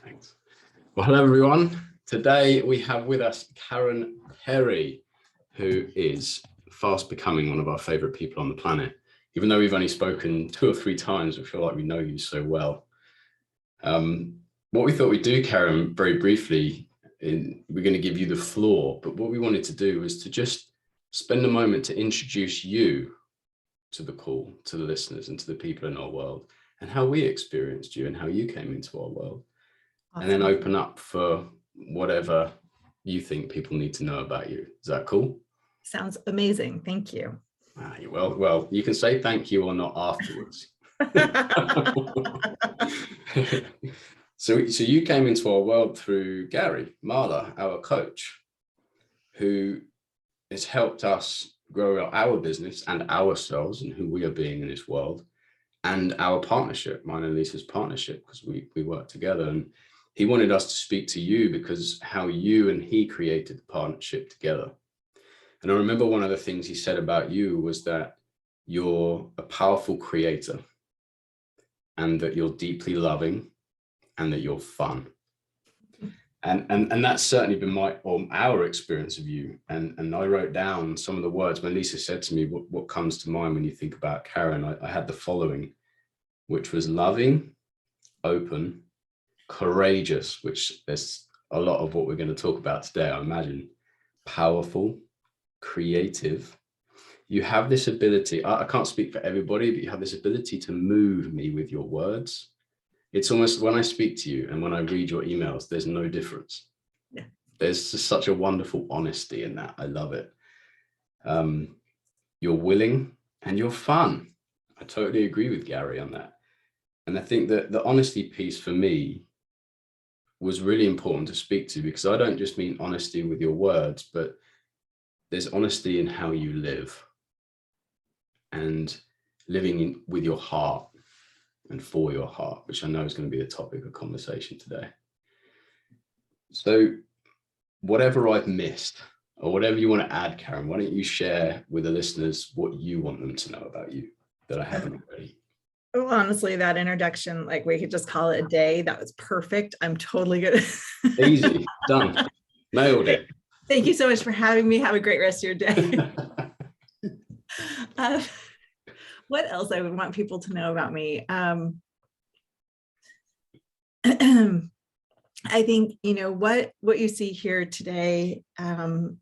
Thanks. Well, hello everyone. Today we have with us Karen Pery, who is fast becoming one of our favorite people on the planet. Even though we've only spoken 2 or 3 times, we feel like we know you so well. What we thought we'd do, Karen, very briefly, we're going to give you the floor, but what we wanted to do was to just spend a moment to introduce you to the call, to the listeners and to the people in our world, and how we experienced you and how you came into our world. Awesome. And then open up for whatever you think people need to know about you. Is that cool? Sounds amazing. Thank you. Well, you can say thank you or not afterwards. So you came into our world through Gary Marler, our coach, who has helped us grow our business and ourselves and who we are being in this world, and our partnership, mine and Lisa's partnership, because we work together. And he wanted us to speak to you because how you and he created the partnership together. And I remember one of the things he said about you was that you're a powerful creator and that you're deeply loving and that you're fun. And that's certainly been our experience of you. And I wrote down some of the words when Lisa said to me, what comes to mind when you think about Karen? I had the following, which was loving, open, courageous, which there's a lot of what we're going to talk about today, I imagine, powerful, creative. You have this ability, I can't speak for everybody, but you have this ability to move me with your words. It's almost when I speak to you and when I read your emails, there's no difference. Yeah. There's just such a wonderful honesty in that. I love it. You're willing and you're fun. I totally agree with Gary on that. And I think that the honesty piece for me was really important to speak to, because I don't just mean honesty with your words, but there's honesty in how you live and living with your heart and for your heart, which I know is going to be the topic of conversation today. So whatever I've missed or whatever you want to add, Karen, why don't you share with the listeners what you want them to know about you that I haven't already? Well, honestly, that introduction, like we could just call it a day. That was perfect. I'm totally good. Easy, done, nailed it. Thank you so much for having me. Have a great rest of your day. What else I would want people to know about me? I think, what you see here today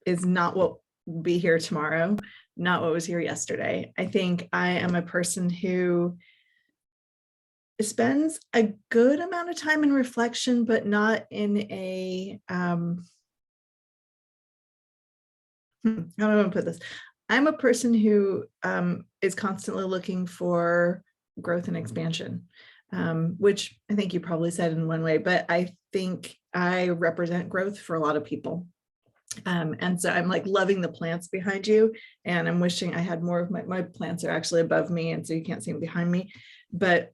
is not what will be here tomorrow, not what was here yesterday. I think I am a person who spends a good amount of time in reflection, but not in a, how do I want to put this? I'm a person who is constantly looking for growth and expansion, which I think you probably said in one way, but I think I represent growth for a lot of people. And so I'm like loving the plants behind you, and I'm wishing I had more of my plants are actually above me, and so you can't see them behind me. But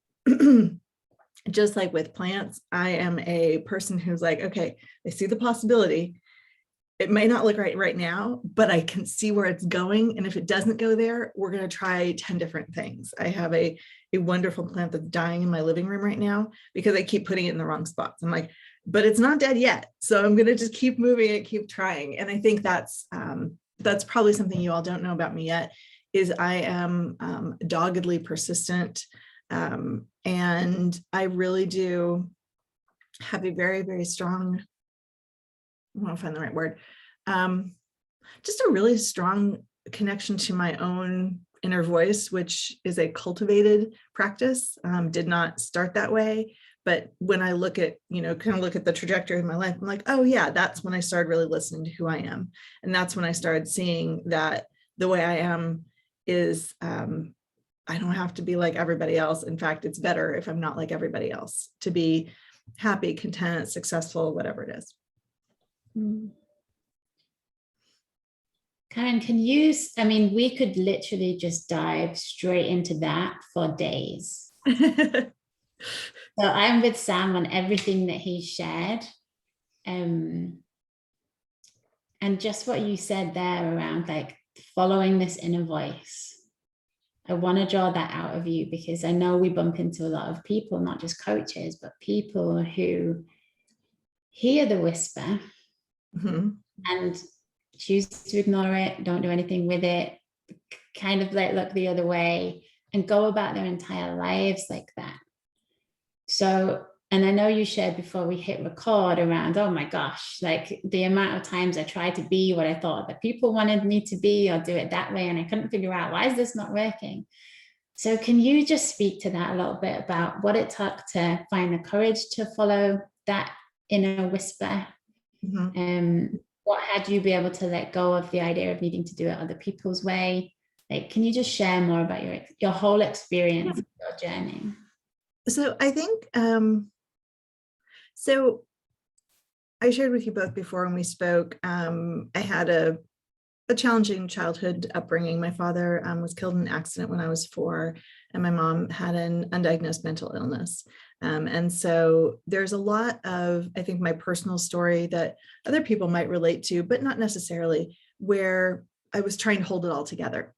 just like with plants, I am a person who's like, okay, I see the possibility. It may not look right now, but I can see where it's going. And if it doesn't go there, we're going to try 10 different things. I have a wonderful plant that's dying in my living room right now because I keep putting it in the wrong spots. I'm like, but it's not dead yet. So I'm going to just keep moving it, keep trying. And I think that's probably something you all don't know about me yet, is I am doggedly persistent. And I really do have a very, very strong, I want to find the right word, just a really strong connection to my own inner voice, which is a cultivated practice. Did not start that way, but when I look at, kind of look at the trajectory of my life, I'm like, oh yeah, that's when I started really listening to who I am. And that's when I started seeing that the way I am is, I don't have to be like everybody else. In fact, it's better if I'm not like everybody else to be happy, content, successful, whatever it is. Karen, we could literally just dive straight into that for days. So I'm with Sam on everything that he shared. And just what you said there around like following this inner voice. I want to draw that out of you, because I know we bump into a lot of people, not just coaches, but people who hear the whisper and choose to ignore it, don't do anything with it, kind of like look the other way and go about their entire lives like that. So, and I know you shared before we hit record around, oh my gosh, like the amount of times I tried to be what I thought that people wanted me to be or do it that way, and I couldn't figure out, why is this not working? So can you just speak to that a little bit about what it took to find the courage to follow that inner whisper? What had you be able to let go of the idea of needing to do it other people's way? Like, can you just share more about your whole experience, your journey? So I think, so I shared with you both before when we spoke, I had a challenging childhood upbringing. My father was killed in an accident when I was 4, and my mom had an undiagnosed mental illness. And so there's a lot of, I think, my personal story that other people might relate to, but not necessarily, where I was trying to hold it all together.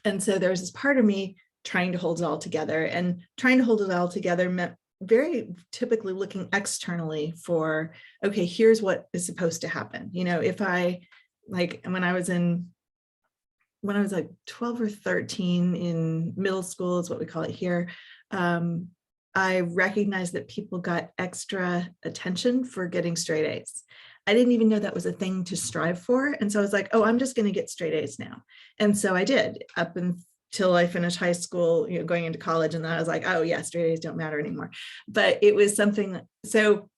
And so there's this part of me trying to hold it all together, and trying to hold it all together meant very typically looking externally for, okay, here's what is supposed to happen. You know, if I, like when I was like 12 or 13 in middle school is what we call it here, I recognized that people got extra attention for getting straight A's. I didn't even know that was a thing to strive for. And so I was like, oh, I'm just going to get straight A's now. And so I did, up until I finished high school, you know, going into college. And then I was like, oh yeah, straight A's don't matter anymore. But it was something, so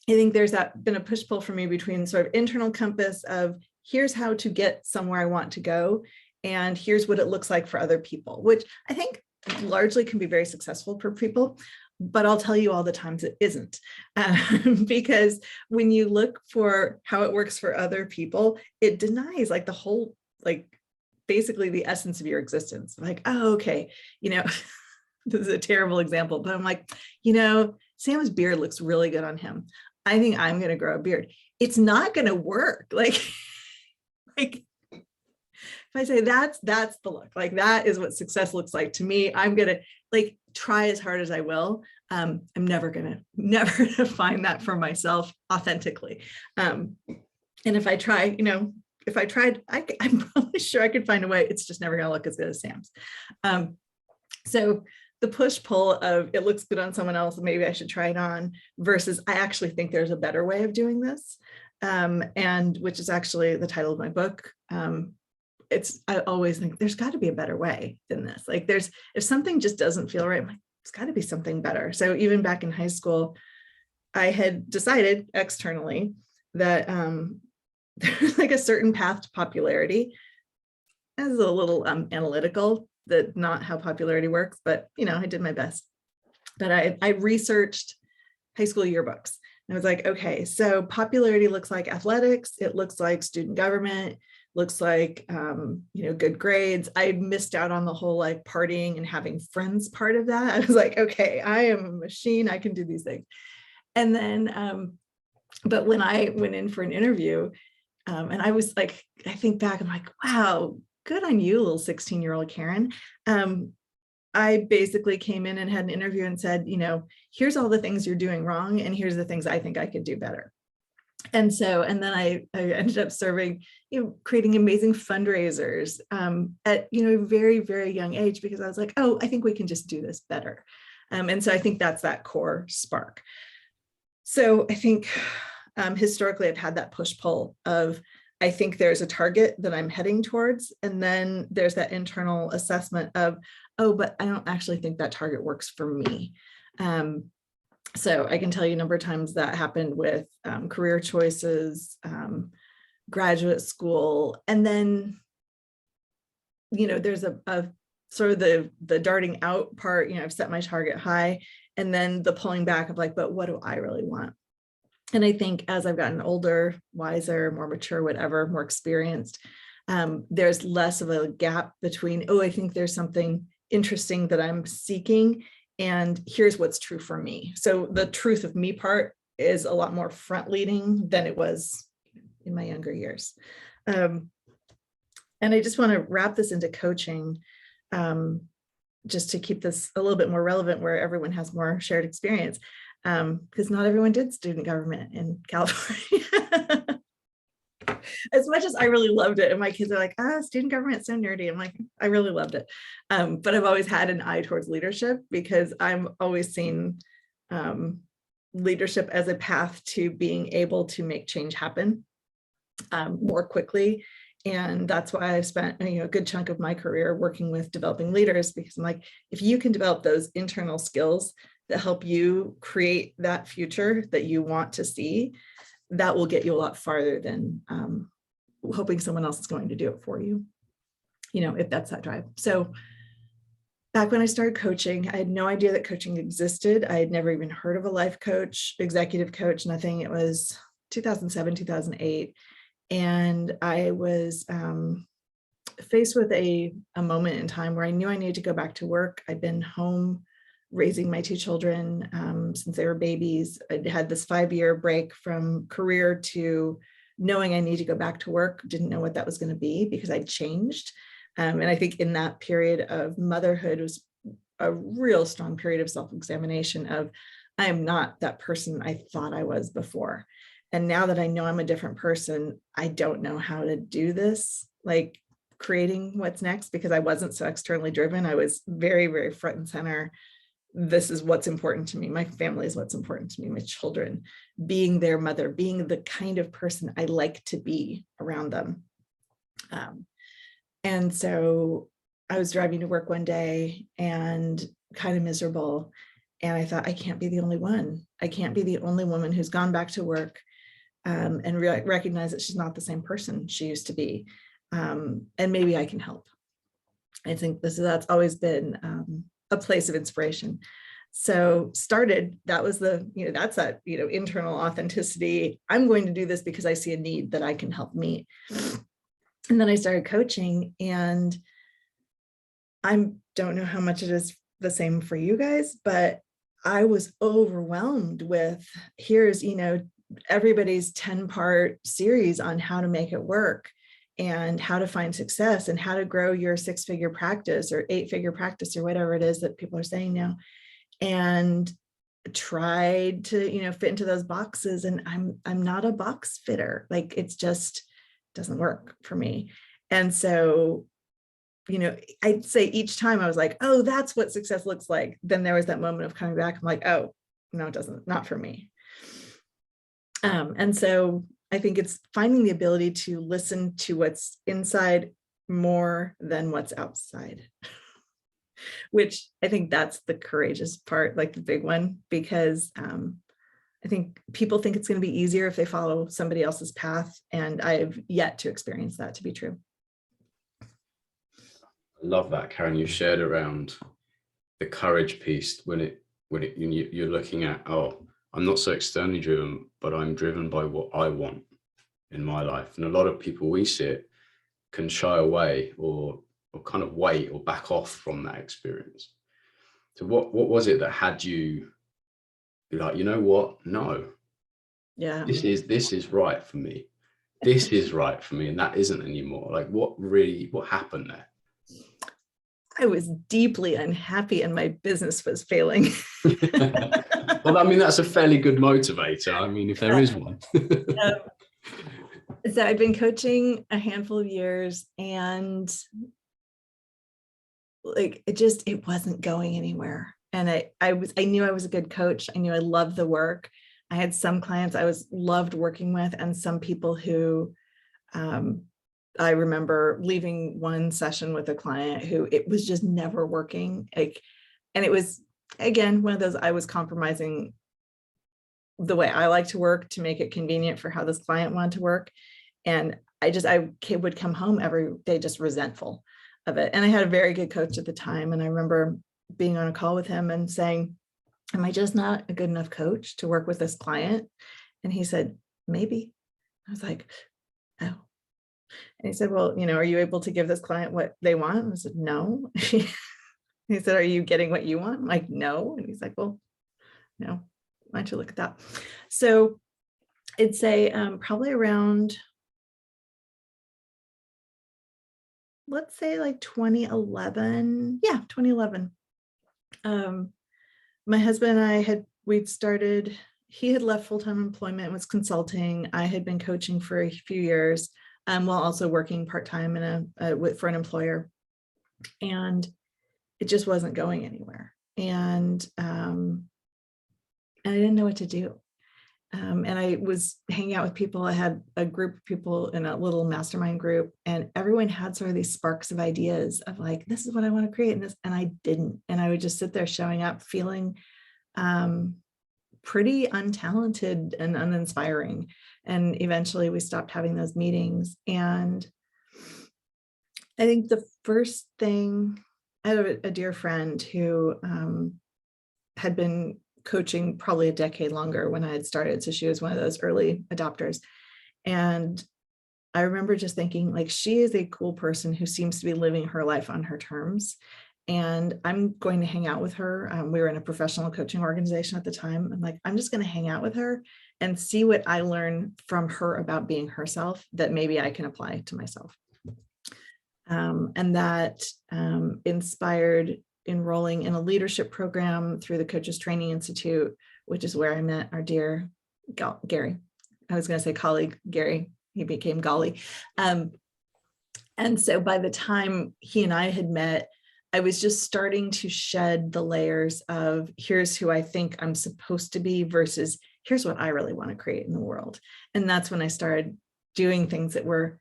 I think there's been a push-pull for me between sort of internal compass of, here's how to get somewhere I want to go, and here's what it looks like for other people, which I think largely can be very successful for people. But I'll tell you all the times it isn't, because when you look for how it works for other people, it denies like the whole, like basically the essence of your existence. Like, oh, okay, you know, this is a terrible example, but I'm like, you know, Sam's beard looks really good on him. I think I'm going to grow a beard. It's not going to work. Like if I say that's the look, like that is what success looks like to me, I'm going to like try as hard as I will. I'm never going to find that for myself authentically. And if I try, you know, if I tried, I'm probably sure I could find a way. It's just never going to look as good as Sam's. So the push pull of it looks good on someone else, maybe I should try it on, versus I actually think there's a better way of doing this. And which is actually the title of my book. I always think there's got to be a better way than this. Like if something just doesn't feel right, I'm like, it's got to be something better. So even back in high school, I had decided externally that there's like a certain path to popularity. As a little analytical, that not how popularity works, but you know, I did my best. But I researched high school yearbooks. And I was like, okay, so popularity looks like athletics, it looks like student government, looks like you know, good grades. I missed out on the whole like partying and having friends part of that. I was like, okay, I am a machine, I can do these things. And then but when I went in for an interview, and I was like, I think back, I'm like, wow, good on you, little 16-year-old Karen. I basically came in and had an interview and said, you know, here's all the things you're doing wrong, and here's the things I think I could do better. And so, and then I ended up serving, you know, creating amazing fundraisers at, you know, a very, very young age, because I was like, oh, I think we can just do this better. And so I think that's that core spark. So I think historically I've had that push pull of, I think there's a target that I'm heading towards. And then there's that internal assessment of, oh, but I don't actually think that target works for me. So I can tell you a number of times that happened with career choices, graduate school, and then, you know, there's a sort of the darting out part, you know, I've set my target high, and then the pulling back of like, but what do I really want? And I think as I've gotten older, wiser, more mature, whatever, more experienced, there's less of a gap between, oh, I think there's something interesting that I'm seeking, and here's what's true for me. So the truth of me part is a lot more front leading than it was in my younger years. And I just want to wrap this into coaching. just to keep this a little bit more relevant where everyone has more shared experience, because not everyone did student government in California. As much as I really loved it, and my kids are like, student government's so nerdy. I'm like, I really loved it. But I've always had an eye towards leadership, because I'm always seen leadership as a path to being able to make change happen more quickly. And that's why I've spent a good chunk of my career working with developing leaders, because I'm like, if you can develop those internal skills that help you create that future that you want to see, that will get you a lot farther than hoping someone else is going to do it for you, if that's that drive. So back when I started coaching, I had no idea that coaching existed. I had never even heard of a life coach, executive coach, nothing. It was 2007, 2008. And I was faced with a moment in time where I knew I needed to go back to work. I'd been home raising my two children since they were babies. I'd had this 5-year break from career to knowing I need to go back to work. Didn't know what that was going to be, because I'd changed. And I think in that period of motherhood was a real strong period of self-examination of, I am not that person I thought I was before. And now that I know I'm a different person, I don't know how to do this, like creating what's next, because I wasn't so externally driven. I was very, very front and center. This is what's important to me. My family is what's important to me, my children, being their mother, being the kind of person I like to be around them. And so I was driving to work one day and kind of miserable. And I thought, I can't be the only one. I can't be the only woman who's gone back to work and recognize that she's not the same person she used to be. And maybe I can help. I think that's always been a place of inspiration. So that was that's that, internal authenticity. I'm going to do this because I see a need that I can help meet. And then I started coaching, and I don't know how much it is the same for you guys, but I was overwhelmed with, here's, everybody's 10-part series on how to make it work and how to find success and how to grow your 6-figure practice or 8-figure practice or whatever it is that people are saying now, and tried to fit into those boxes. And I'm not a box fitter. Like, it's just doesn't work for me. And so I'd say each time I was like, oh, that's what success looks like. Then there was that moment of coming back. I'm like, oh, no, it doesn't, not for me. And so I think it's finding the ability to listen to what's inside more than what's outside, which I think that's the courageous part, like the big one, because I think people think it's going to be easier if they follow somebody else's path. And I've yet to experience that to be true. I love that, Karen, you shared around the courage piece when you're looking at, oh, I'm not so externally driven, but I'm driven by what I want in my life. And a lot of people we see it can shy away or kind of wait or back off from that experience. So what was it that had you be like, you know what? No. Yeah. This is right for me. This is right for me. And that isn't anymore. Like, what happened there? I was deeply unhappy and my business was failing. Well, I mean, that's a fairly good motivator. I mean, if there is one. So I've been coaching a handful of years, and like, it wasn't going anywhere. And I knew I was a good coach. I knew I loved the work. I had some clients I loved working with, and some people who I remember leaving one session with a client who it was just never working. And it was, again, one of those, I was compromising the way I like to work to make it convenient for how this client wanted to work. And I would come home every day just resentful of it. And I had a very good coach at the time. And I remember being on a call with him and saying, am I just not a good enough coach to work with this client? And he said, maybe. I was like, oh. And he said, well, are you able to give this client what they want? And I said, no. He said, are you getting what you want? I'm like, no. And he's like, well, no, why don't you look at that? So I'd say probably around let's say like 2011. Yeah, 2011. My husband and I we'd started, he had left full-time employment, was consulting. I had been coaching for a few years, while also working part-time for an employer. And it just wasn't going anywhere. And I didn't know what to do. And I was hanging out with people. I had a group of people in a little mastermind group, and everyone had sort of these sparks of ideas of like, this is what I want to create. And I didn't. And I would just sit there showing up feeling pretty untalented and uninspiring. And eventually we stopped having those meetings. And I think the first thing, I have a dear friend who had been coaching probably a decade longer when I had started. So she was one of those early adopters. And I remember just thinking, like, she is a cool person who seems to be living her life on her terms. And I'm going to hang out with her. We were in a professional coaching organization at the time. I'm like, I'm just going to hang out with her and see what I learn from her about being herself that maybe I can apply to myself. And that inspired enrolling in a leadership program through the Coaches Training Institute, which is where I met our dear Gary. I was going to say colleague Gary. He became Golly. And so by the time he and I had met, I was just starting to shed the layers of here's who I think I'm supposed to be versus here's what I really want to create in the world. And that's when I started doing things that were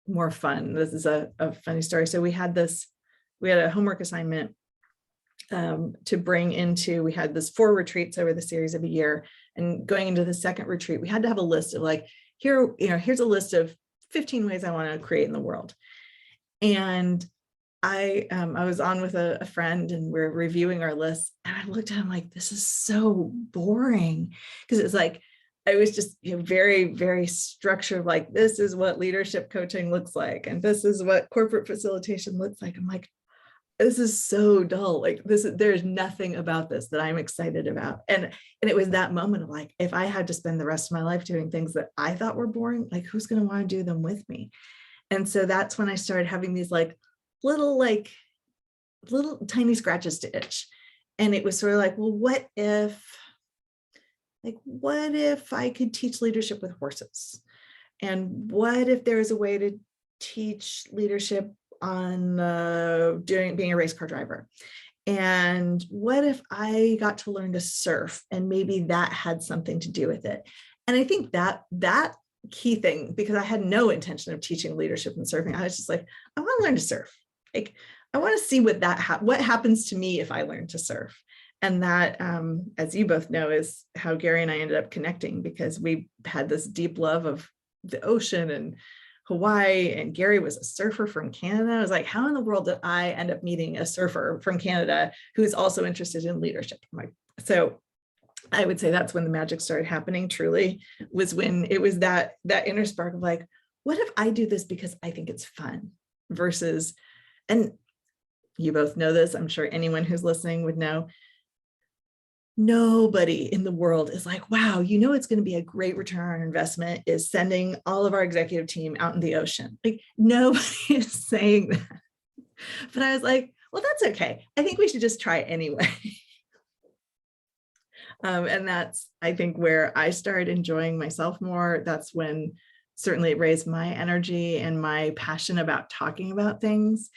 more fun. This is a funny story. So we had a homework assignment to bring into, we had this 4 retreats over the series of a year, and going into the second retreat, we had to have a list of like, here's a list of 15 ways I want to create in the world. And I was on with a friend and we're reviewing our list, and I looked at him like, this is so boring, because it's like, I was just very, very structured, like, this is what leadership coaching looks like, and this is what corporate facilitation looks like. I'm like, this is so dull. Like, there's nothing about this that I'm excited about. And it was that moment of like, if I had to spend the rest of my life doing things that I thought were boring, like, who's going to want to do them with me? And so that's when I started having these like little tiny scratches to itch. And it was sort of like, well, what if I could teach leadership with horses? And what if there was a way to teach leadership on being a race car driver? And what if I got to learn to surf, and maybe that had something to do with it? And I think that key thing, because I had no intention of teaching leadership and surfing, I was just like, I want to learn to surf. Like, I want to see what happens to me if I learn to surf. And that, as you both know, is how Gary and I ended up connecting, because we had this deep love of the ocean and Hawaii, and Gary was a surfer from Canada. I was like, how in the world did I end up meeting a surfer from Canada who is also interested in leadership? So I would say that's when the magic started happening, truly, was when it was that inner spark of like, what if I do this because I think it's fun versus, and you both know this, I'm sure anyone who's listening would know, nobody in the world is like, wow, it's going to be a great return on investment is sending all of our executive team out in the ocean. Like, nobody is saying that. But I was like, well, that's okay. I think we should just try it anyway. And that's, I think, where I started enjoying myself more. That's when certainly it raised my energy and my passion about talking about things.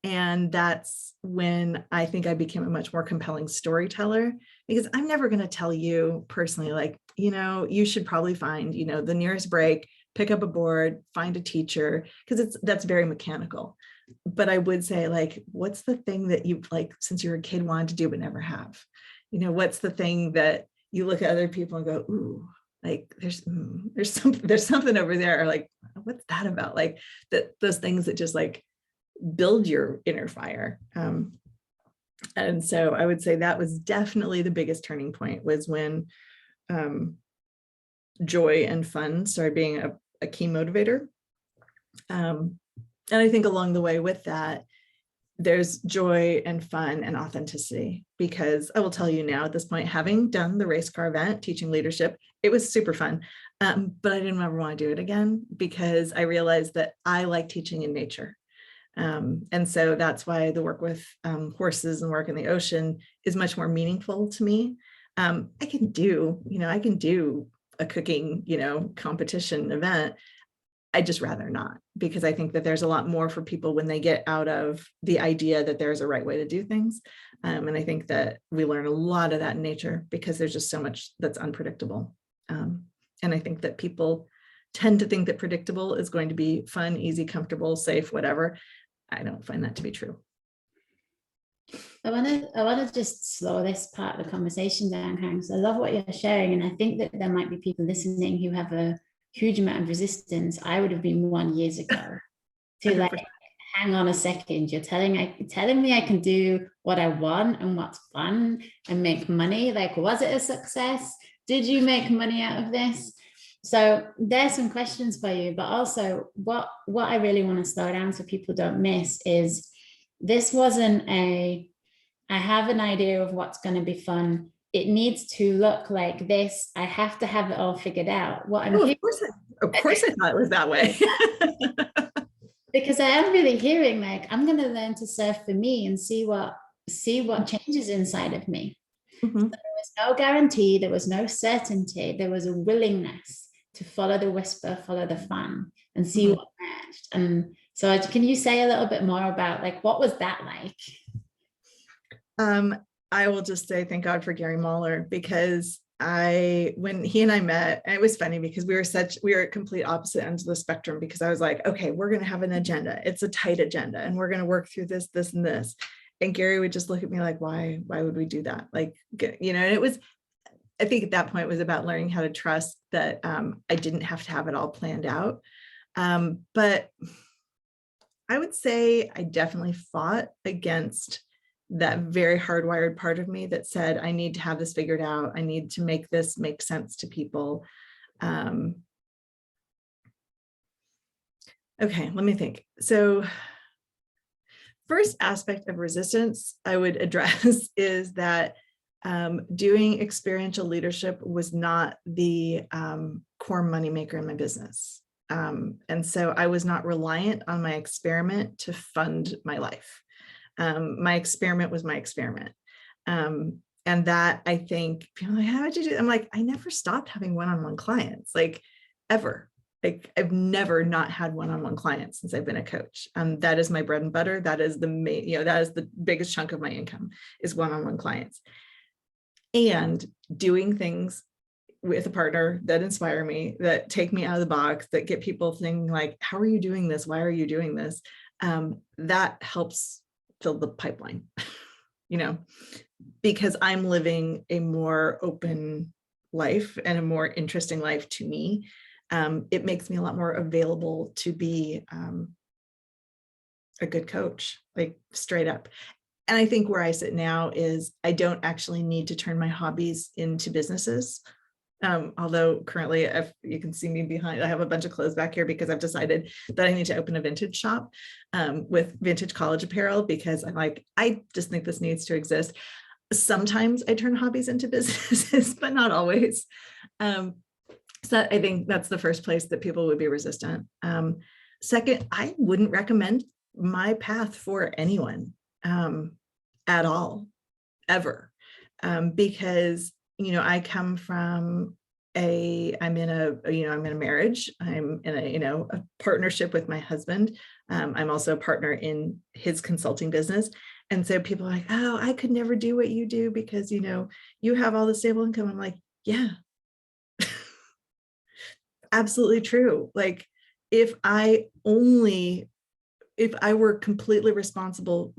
And that's when I think I became a much more compelling storyteller, because I'm never going to tell you personally, like, you should probably find, the nearest break, pick up a board, find a teacher, because that's very mechanical. But I would say, like, what's the thing that you, like, since you were a kid, wanted to do but never have? What's the thing that you look at other people and go, ooh, like there's something over there, or like, what's that about? Like those things that just like build your inner fire. And so I would say that was definitely the biggest turning point, was when joy and fun started being a key motivator. And I think along the way with that, there's joy and fun and authenticity, because I will tell you now at this point, having done the race car event, teaching leadership, it was super fun. But I didn't ever want to do it again, because I realized that I like teaching in nature. And so that's why the work with horses and work in the ocean is much more meaningful to me. I can do a cooking, competition event. I just rather not, because I think that there's a lot more for people when they get out of the idea that there's a right way to do things. And I think that we learn a lot of that in nature because there's just so much that's unpredictable. And I think that people tend to think that predictable is going to be fun, easy, comfortable, safe, whatever. I don't find that to be true. I want to just slow this part of the conversation down, Karen, because I love what you're sharing. And I think that there might be people listening who have a huge amount of resistance. I would have been 1 year ago to like, hang on a second, you're telling me I can do what I want and what's fun and make money. Like, was it a success? Did you make money out of this? So there's some questions for you, but also what I really want to slow down so people don't miss is this wasn't I have an idea of what's going to be fun. It needs to look like this. I have to have it all figured out. What I'm of course I thought it was that way. Because I am really hearing like, I'm going to learn to surf for me and see what changes inside of me. Mm-hmm. So there was no guarantee, there was no certainty, there was a willingness to follow the whisper, follow the fun, and see what matched. And so can you say a little bit more about like, what was that like? I will just say thank God for Gary Mahler, because when he and I met, and it was funny because we were at complete opposite ends of the spectrum, because I was like, okay, we're going to have an agenda. It's a tight agenda and we're going to work through this, and this. And Gary would just look at me like, why would we do that? Like, and it was, I think at that point it was about learning how to trust that I didn't have to have it all planned out. But I would say I definitely fought against that very hardwired part of me that said, I need to have this figured out. I need to make this make sense to people. Okay, let me think. So first aspect of resistance I would address is that doing experiential leadership was not the core moneymaker in my business. And so I was not reliant on my experiment to fund my life. My experiment was my experiment. And that, I think people are like, how did you do that? I'm like, I never stopped having one-on-one clients, like ever. Like I've never not had one-on-one clients since I've been a coach. That is my bread and butter. That is the main, that is the biggest chunk of my income is one-on-one clients. And doing things with a partner that inspire me, that take me out of the box, that get people thinking like, how are you doing this? Why are you doing this? That helps fill the pipeline, because I'm living a more open life and a more interesting life to me. It makes me a lot more available to be a good coach, like straight up. And I think where I sit now is I don't actually need to turn my hobbies into businesses. Although currently, if you can see me behind, I have a bunch of clothes back here because I've decided that I need to open a vintage shop with vintage college apparel, because I'm like, I just think this needs to exist. Sometimes I turn hobbies into businesses, but not always. So I think that's the first place that people would be resistant. Second, I wouldn't recommend my path for anyone at all, ever, because I come from I'm in a marriage. I'm in a partnership with my husband. I'm also a partner in his consulting business. And so people are like, oh, I could never do what you do because, you have all the stable income. I'm like, yeah, absolutely true. Like if I were completely responsible,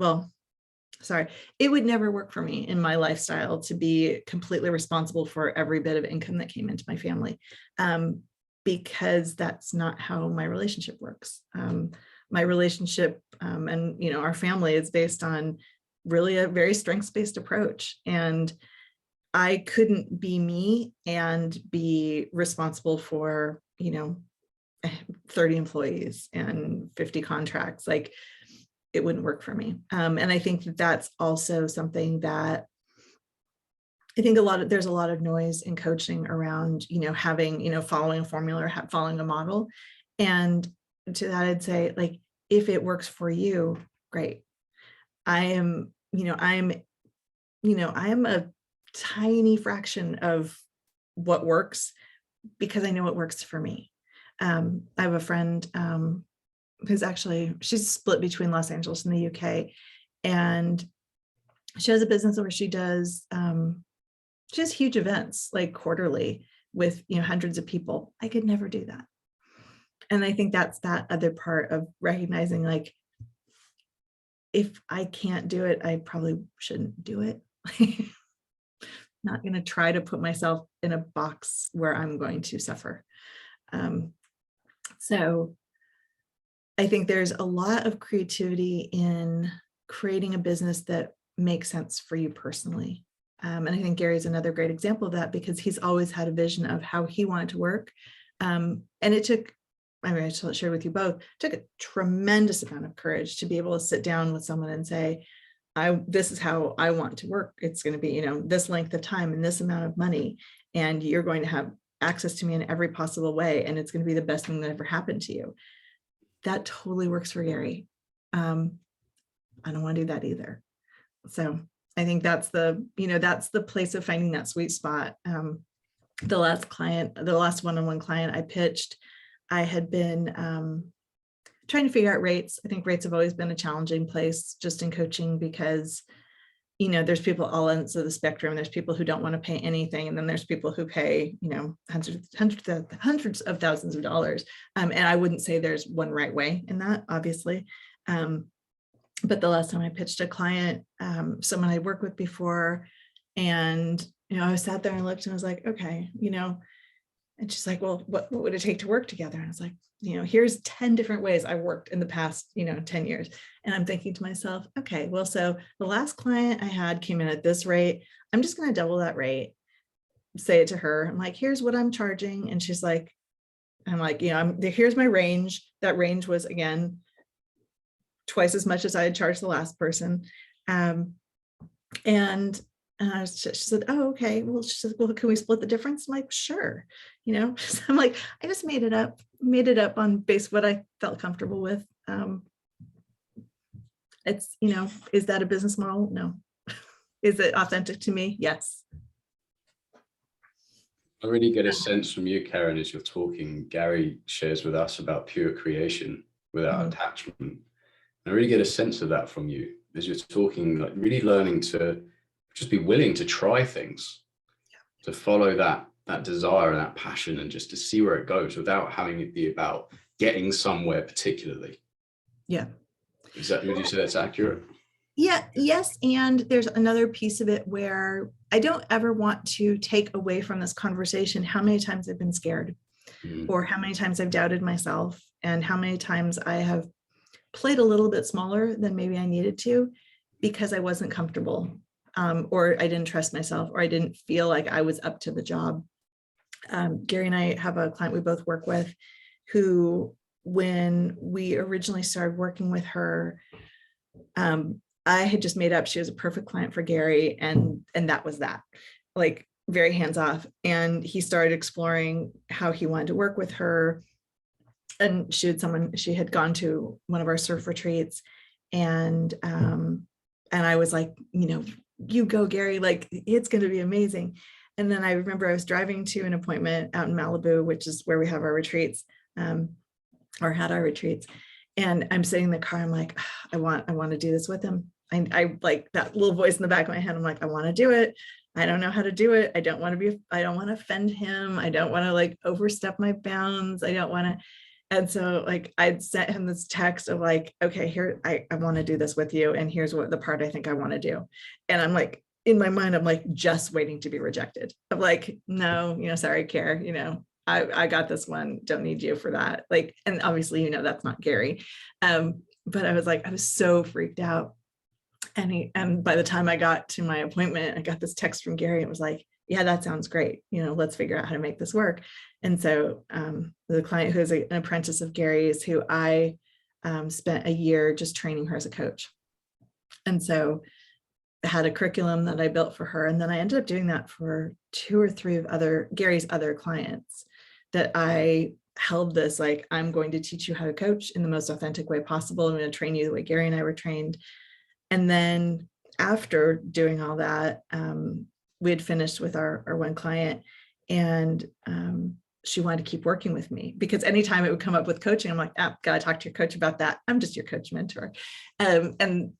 it would never work for me in my lifestyle to be completely responsible for every bit of income that came into my family, because that's not how my relationship works. My relationship and our family is based on really a very strengths-based approach. And I couldn't be me and be responsible for 30 employees and 50 contracts. Like it wouldn't work for me. And I think that's also something that I think there's a lot of noise in coaching around, having, following a formula or following a model. And to that, I'd say, like, if it works for you, great. I am a tiny fraction of what works because I know it works for me. I have a friend she's split between Los Angeles and the UK, and she has a business where she has huge events like quarterly with hundreds of people. I could never do that. And I think that's that other part of recognizing, like, if I can't do it, I probably shouldn't do it. Not going to try to put myself in a box where I'm going to suffer. So I think there's a lot of creativity in creating a business that makes sense for you personally. And I think Gary's another great example of that, because he's always had a vision of how he wanted to work. And it took, I shared with you both, took a tremendous amount of courage to be able to sit down with someone and say, this is how I want to work. It's going to be, this length of time and this amount of money, and you're going to have access to me in every possible way. And it's going to be the best thing that ever happened to you. That totally works for Gary. I don't want to do that either. So I think that's the place of finding that sweet spot. The last one-on-one client I pitched, I had been trying to figure out rates. I think rates have always been a challenging place just in coaching, because there's people all ends of the spectrum. There's people who don't want to pay anything, and then there's people who pay hundreds of thousands of dollars. And I wouldn't say there's one right way in that, obviously. But the last time I pitched a client, someone I'd worked with before, and I sat there and looked and I was like, okay, and she's like, well, what would it take to work together? And I was like, here's 10 different ways I worked in the past, 10 years. And I'm thinking to myself, okay, well, so the last client I had came in at this rate. I'm just going to double that rate, say it to her. I'm like, here's what I'm charging. And she's like, I'm like, here's my range. That range was, again, twice as much as I had charged the last person. She said, oh, okay. Well, she said, well, can we split the difference? I'm like, sure. So I'm like, I just made it up on base what I felt comfortable with. It's, is that a business model? No. Is it authentic to me? Yes. I really get a sense from you, Karen, as you're talking. Gary shares with us about pure creation without attachment. I really get a sense of that from you as you're talking, like really learning to just be willing to try things, to follow that desire and that passion, and just to see where it goes without having it be about getting somewhere particularly. Yeah. Would you say that's accurate? Yeah. Yes. And there's another piece of it where I don't ever want to take away from this conversation how many times I've been scared, or how many times I've doubted myself, and how many times I have played a little bit smaller than maybe I needed to because I wasn't comfortable, or I didn't trust myself, or I didn't feel like I was up to the job. Gary and I have a client we both work with who, when we originally started working with her, I had just made up she was a perfect client for Gary, and that was that, like, very hands off. And he started exploring how he wanted to work with her. And she had gone to one of our surf retreats, and I was like, you go, Gary, like, it's going to be amazing. And then I remember I was driving to an appointment out in Malibu, which is where we have our retreats, or had our retreats. And I'm sitting in the car. I'm like, I want to do this with him. I like that little voice in the back of my head. I'm like, I want to do it. I don't know how to do it. I don't want to offend him. I don't want to like overstep my bounds. I don't want to. And so like I'd sent him this text of like, okay, here, I want to do this with you. And here's what the part I think I want to do. And I'm like, in my mind, I'm like just waiting to be rejected. I'm like, no, sorry, Care, I got this one. Don't need you for that. Like, and obviously, that's not Gary. But I was like, I was so freaked out. And by the time I got to my appointment, I got this text from Gary. It was like, yeah, that sounds great. Let's figure out how to make this work. And so the client who is an apprentice of Gary's, who I spent a year just training her as a coach. And so I had a curriculum that I built for her. And then I ended up doing that for 2 or 3 of Gary's other clients that I held this, like, I'm going to teach you how to coach in the most authentic way possible. I'm going to train you the way Gary and I were trained. And then after doing all that, we had finished with our one client, and she wanted to keep working with me, because anytime it would come up with coaching, I'm like, gotta talk to your coach about that. I'm just your coach mentor. And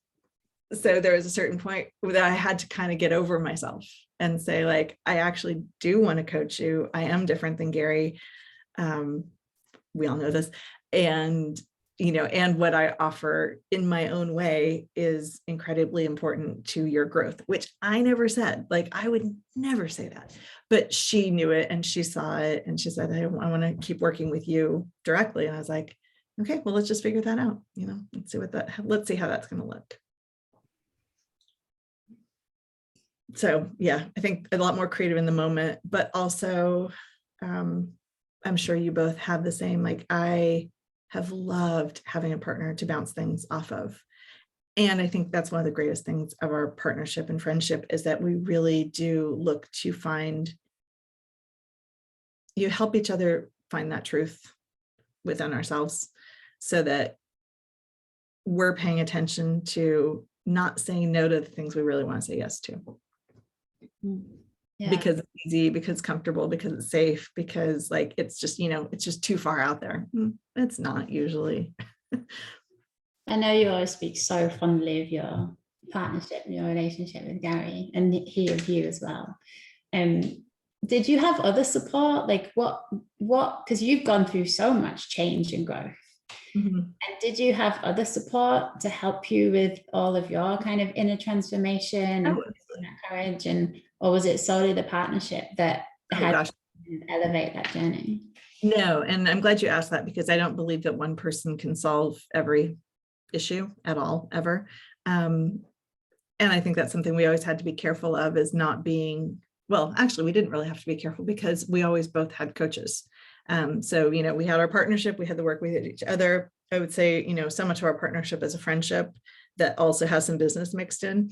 so there was a certain point that I had to kind of get over myself and say, like, I actually do want to coach you. I am different than Gary. We all know this. And, and what I offer in my own way is incredibly important to your growth, which I never said. Like, I would never say that, but she knew it and she saw it, and she said, I want to keep working with you directly. And I was like, okay, well, let's just figure that out. Let's see how that's going to look. So yeah, I think a lot more creative in the moment, but also I'm sure you both have the same. Like, I have loved having a partner to bounce things off of. And I think that's one of the greatest things of our partnership and friendship, is that we really do look to help each other find that truth within ourselves, so that we're paying attention to not saying no to the things we really want to say yes to. Yeah. Because it's easy, because it's comfortable, because it's safe, because, like, it's just, it's just too far out there. It's not usually. I know you always speak so fondly of your partnership and your relationship with Gary, and he of you as well. Did you have other support? Like, what, because you've gone through so much change and growth. Mm-hmm. And did you have other support to help you with all of your kind of inner transformation and courage, or was it solely the partnership that had to elevate that journey? No, and I'm glad you asked that, because I don't believe that one person can solve every issue at all, ever. And I think that's something we always had to be careful of, is not being, well, actually, we didn't really have to be careful, because we always both had coaches. So, we had our partnership, we had the work with each other. I would say, so much of our partnership is a friendship that also has some business mixed in.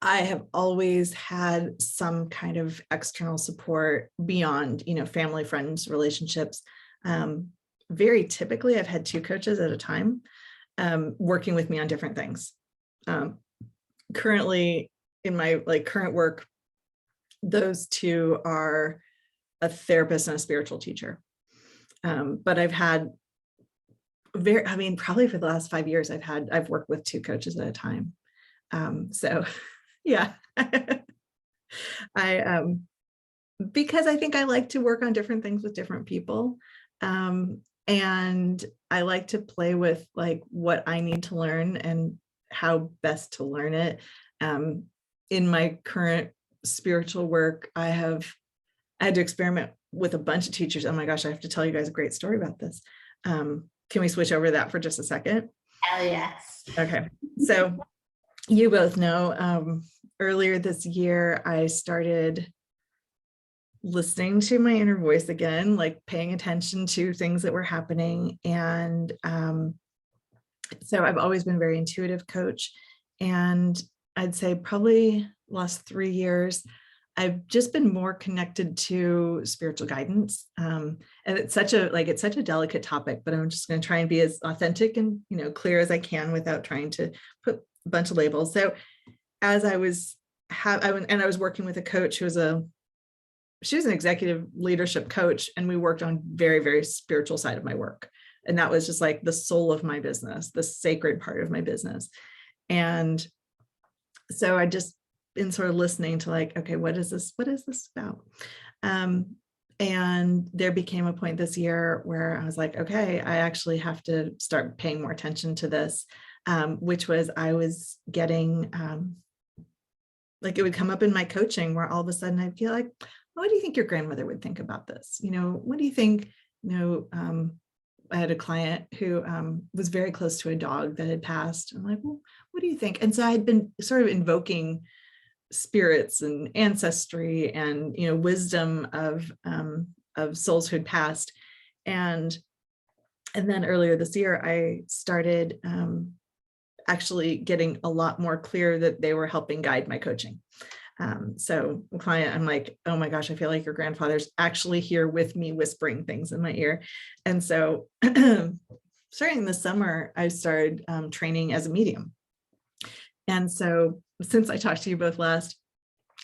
I have always had some kind of external support beyond, family, friends, relationships. Very typically, I've had 2 coaches at a time, working with me on different things. Currently, in my current work, those 2 are a therapist and a spiritual teacher. But I've had probably for the last 5 years, I've worked with 2 coaches at a time. So yeah, because I think I like to work on different things with different people. And I like to play with, like, what I need to learn and how best to learn it. In my current spiritual work, I had to experiment with a bunch of teachers. Oh my gosh, I have to tell you guys a great story about this. Can we switch over to that for just a second? Hell yes. Okay. So you both know, earlier this year, I started listening to my inner voice again, like paying attention to things that were happening. And so I've always been a very intuitive coach. And I'd say probably last 3 years, I've just been more connected to spiritual guidance. And it's such a delicate topic, but I'm just going to try and be as authentic and, clear as I can without trying to put a bunch of labels. So as I was working with a coach she was an executive leadership coach, and we worked on very, very spiritual side of my work. And that was just like the soul of my business, the sacred part of my business. And so I just been sort of listening to, like, okay, what is this about? And there became a point this year where I was like, okay, I actually have to start paying more attention to this, which was I was getting, it would come up in my coaching where all of a sudden I'd be like, what do you think your grandmother would think about this? What do you think, I had a client who was very close to a dog that had passed. I'm like, well, what do you think? And so I had been sort of invoking spirits and ancestry and, wisdom of souls who had passed. And then earlier this year, I started actually getting a lot more clear that they were helping guide my coaching. So the client, I'm like, oh my gosh, I feel like your grandfather's actually here with me whispering things in my ear. And so starting this summer, I started training as a medium. And so since I talked to you both last,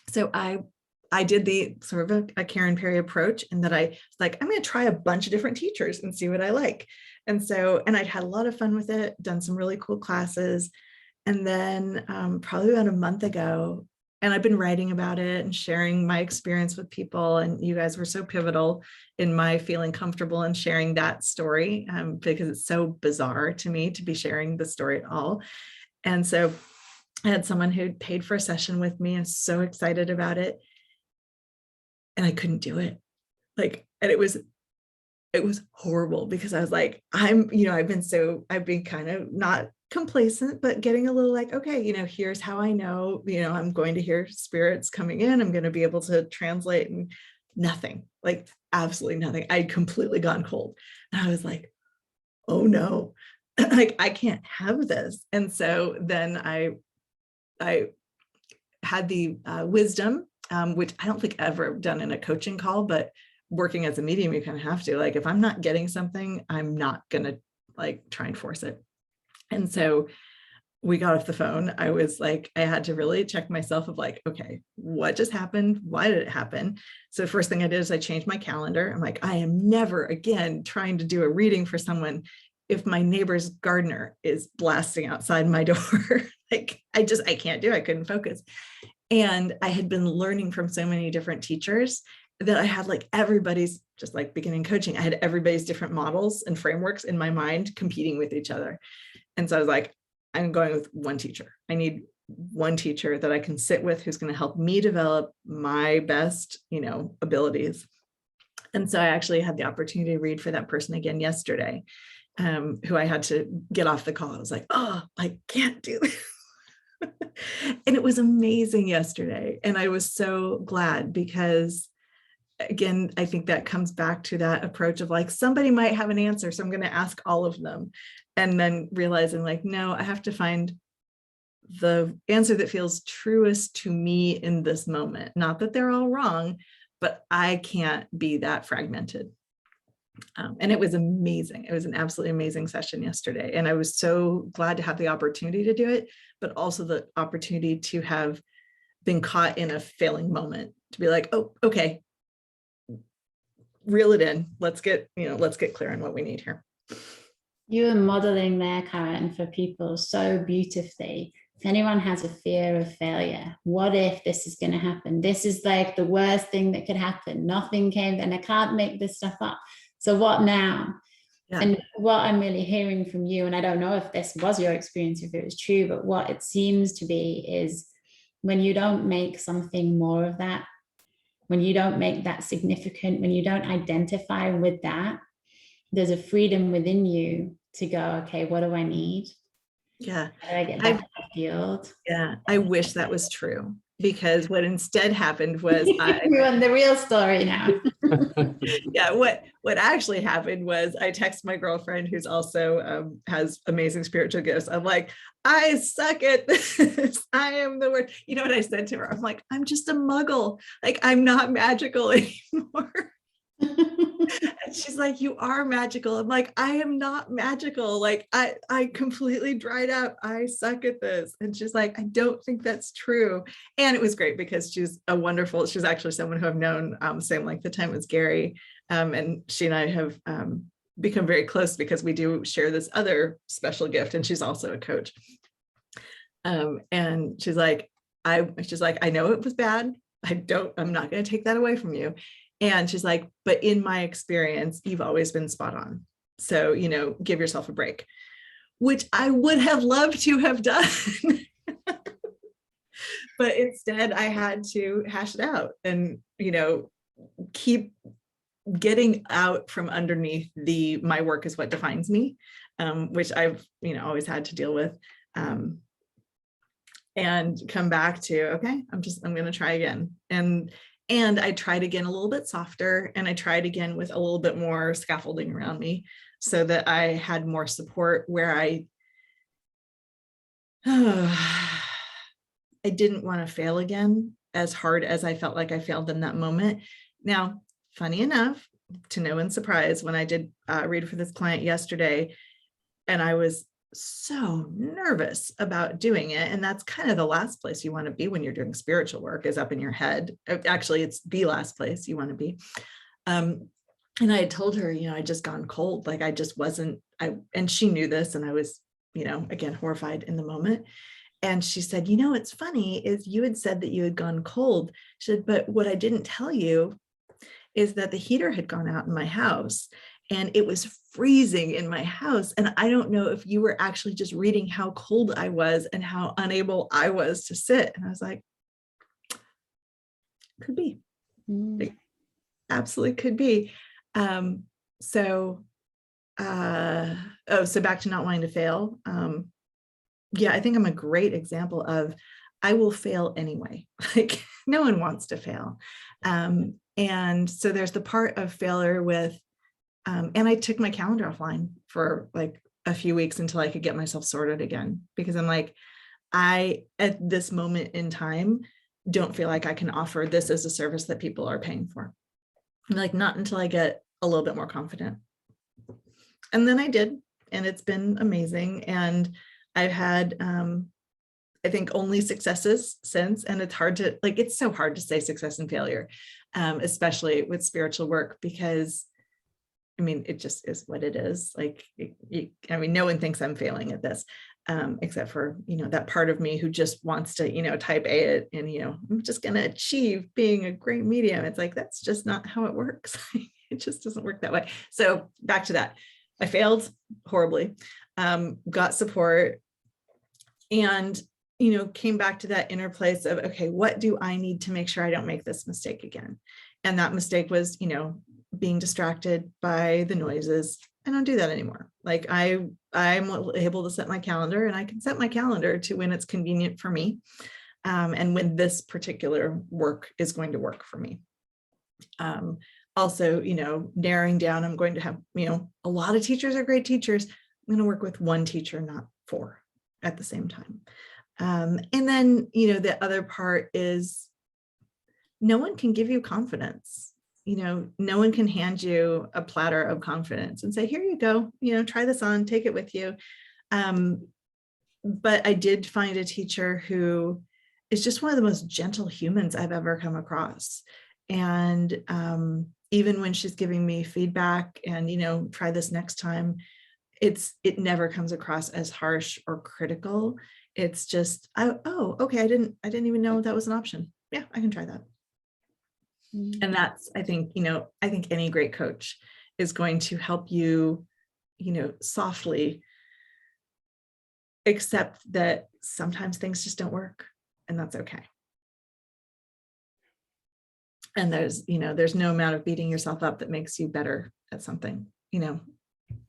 so I did the sort of a Karen Pery approach, in that I was like, I'm going to try a bunch of different teachers and see what I like. And so, and I'd had a lot of fun with it, done some really cool classes. And then probably about a month ago, and I've been writing about it and sharing my experience with people. And you guys were so pivotal in my feeling comfortable in sharing that story, because it's so bizarre to me to be sharing the story at all. And so I had someone who paid for a session with me and so excited about it. And I couldn't do it. Like, and it was horrible, because I was like, I've been kind of not complacent, but getting a little like, okay, here's how I know, I'm going to hear spirits coming in. I'm going to be able to translate, and nothing, like absolutely nothing. I'd completely gone cold. And I was like, oh no, like I can't have this. And so then I had the wisdom, which I don't think I've ever done in a coaching call, but working as a medium, you kind of have to, like, if I'm not getting something, I'm not going to like try and force it. And so we got off the phone. I was like, I had to really check myself of like, okay, what just happened? Why did it happen? So first thing I did is I changed my calendar. I'm like, I am never again trying to do a reading for someone if my neighbor's gardener is blasting outside my door. Like, I can't do it. I couldn't focus. And I had been learning from so many different teachers that I had like everybody's, just like beginning coaching, I had everybody's different models and frameworks in my mind competing with each other. And so I was like, I'm going with one teacher. I need one teacher that I can sit with, who's going to help me develop my best, abilities. And so I actually had the opportunity to read for that person again yesterday, who I had to get off the call. I was like, oh, I can't do this. And it was amazing yesterday. And I was so glad, because again, I think that comes back to that approach of like, somebody might have an answer, so I'm going to ask all of them. And then realizing like, no, I have to find the answer that feels truest to me in this moment. Not that they're all wrong, but I can't be that fragmented. And it was amazing. It was an absolutely amazing session yesterday. And I was so glad to have the opportunity to do it, but also the opportunity to have been caught in a failing moment, to be like, oh, okay, reel it in. Let's get clear on what we need here. You were modeling there, Karen, for people so beautifully. If anyone has a fear of failure, what if this is going to happen? This is like the worst thing that could happen. Nothing came, and I can't make this stuff up. So what now? Yeah. And what I'm really hearing from you, and I don't know if this was your experience, if it was true, but what it seems to be is when you don't make something more of that, when you don't make that significant, when you don't identify with that, there's a freedom within you to go, okay, what do I need? Yeah. How do I get back to the field? Yeah. I wish that was true, because what instead happened was We're on the real story now. Yeah. What actually happened was I texted my girlfriend, who's also has amazing spiritual gifts. I'm like, I suck at this. I am the worst. You know what I said to her? I'm like, I'm just a muggle. Like, I'm not magical anymore. And she's like, you are magical. I'm like, I am not magical. Like, I completely dried up. I suck at this. And she's like, I don't think that's true. And it was great, because she's actually someone who I've known same length of time as Gary. And she and I have become very close, because we do share this other special gift, and she's also a coach. And she's like, I know it was bad. I'm not going to take that away from you. And she's like, but in my experience, you've always been spot on. So, give yourself a break, which I would have loved to have done. But instead I had to hash it out and, keep getting out from underneath my work is what defines me, which I've, always had to deal with, and come back to, okay, I'm going to try again. And I tried again a little bit softer, and I tried again with a little bit more scaffolding around me, so that I had more support where I didn't want to fail again. as hard as I felt like I failed in that moment. Now, funny enough, to no one's surprise, when I did read for this client yesterday, and I was so nervous about doing it. And that's kind of the last place you want to be when you're doing spiritual work, is up in your head. Actually, it's the last place you want to be. And I had told her, I'd just gone cold. Like I just wasn't, and she knew this, and I was, again, horrified in the moment. And she said, what's funny is you had said that you had gone cold. She said, but what I didn't tell you is that the heater had gone out in my house and it was freezing in my house. And I don't know if you were actually just reading how cold I was and how unable I was to sit. And I was like, could be. Like, absolutely could be. So back to not wanting to fail. I think I'm a great example of, I will fail anyway. Like no one wants to fail. And so there's the part of failure with, and I took my calendar offline for like a few weeks until I could get myself sorted again, because I'm like, I, at this moment in time, don't feel like I can offer this as a service that people are paying for. Like not until I get a little bit more confident. And then I did, and it's been amazing. And I've had, I think, only successes since. And it's hard to, like, it's so hard to say success and failure, especially with spiritual work, because it just is what it is. Like, no one thinks I'm failing at this, except for, that part of me who just wants to, type A it and, I'm just going to achieve being a great medium. It's like, that's just not how it works. It just doesn't work that way. So back to that. I failed horribly, got support, and, came back to that inner place of, okay, what do I need to make sure I don't make this mistake again? And that mistake was, being distracted by the noises. I don't do that anymore. Like I'm able to set my calendar, and I can set my calendar to when it's convenient for me. And when this particular work is going to work for me. Also, narrowing down, I'm going to have, a lot of teachers are great teachers. I'm going to work with one teacher, not 4 at the same time. And then, the other part is no one can give you confidence. No one can hand you a platter of confidence and say, here you go, try this on, take it with you. But I did find a teacher who is just one of the most gentle humans I've ever come across. And even when she's giving me feedback and, try this next time, it never comes across as harsh or critical. It's just, oh, okay, I didn't even know that was an option. Yeah, I can try that. And that's, I think any great coach is going to help you, softly accept that sometimes things just don't work, and that's okay. And there's no amount of beating yourself up that makes you better at something,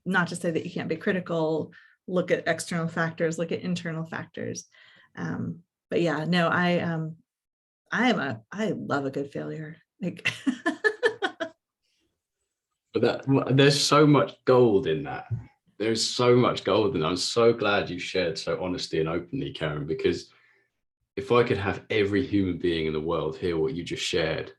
not to say that you can't be critical, look at external factors, look at internal factors. But yeah, no, I love a good failure. Like, But there's so much gold in that. There's so much gold, and I'm so glad you shared so honestly and openly, Karen, because if I could have every human being in the world hear what you just shared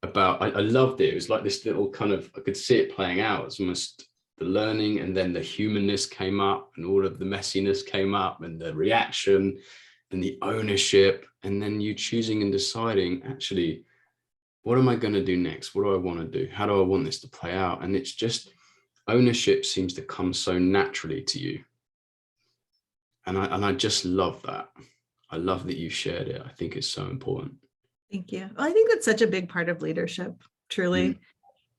about, I loved it. It was like this little kind of, I could see it playing out. It's almost the learning, and then the humanness came up, and all of the messiness came up, and the reaction and the ownership, and then you choosing and deciding, actually, what am I going to do next? What do I want to do? How do I want this to play out? And it's just, ownership seems to come so naturally to you. And I just love that. I love that you shared it. I think it's so important. Thank you. Well, I think that's such a big part of leadership, truly,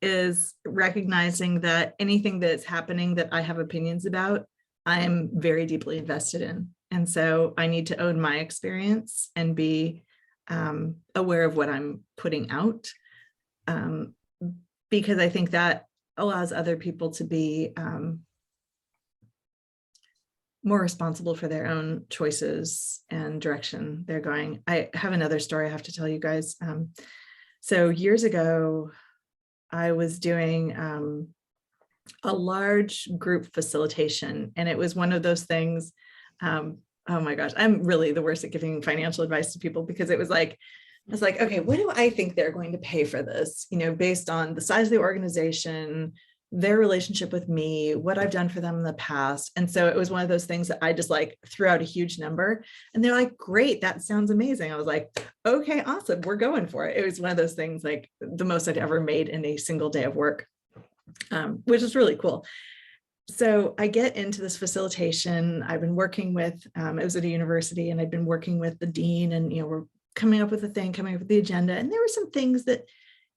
is recognizing that anything that's happening that I have opinions about, I'm very deeply invested in. And so I need to own my experience and be aware of what I'm putting out, because I think that allows other people to be more responsible for their own choices and direction they're going. I have another story I have to tell you guys. So years ago, I was doing a large group facilitation, and it was one of those things. Oh my gosh, I'm really the worst at giving financial advice to people, because it was like I was like, okay, what do I think they're going to pay for this? You know, based on the size of the organization, their relationship with me, what I've done for them in the past. And so it was one of those things that I just like threw out a huge number, and they're like, great, that sounds amazing. I was like, okay, awesome, we're going for it. It was one of those things, like the most I'd ever made in a single day of work, which is really cool. So I get into this facilitation. I've been working with, it was at a university, and I've been working with the dean, and, you know, we're coming up with a thing, coming up with the agenda. And there were some things that,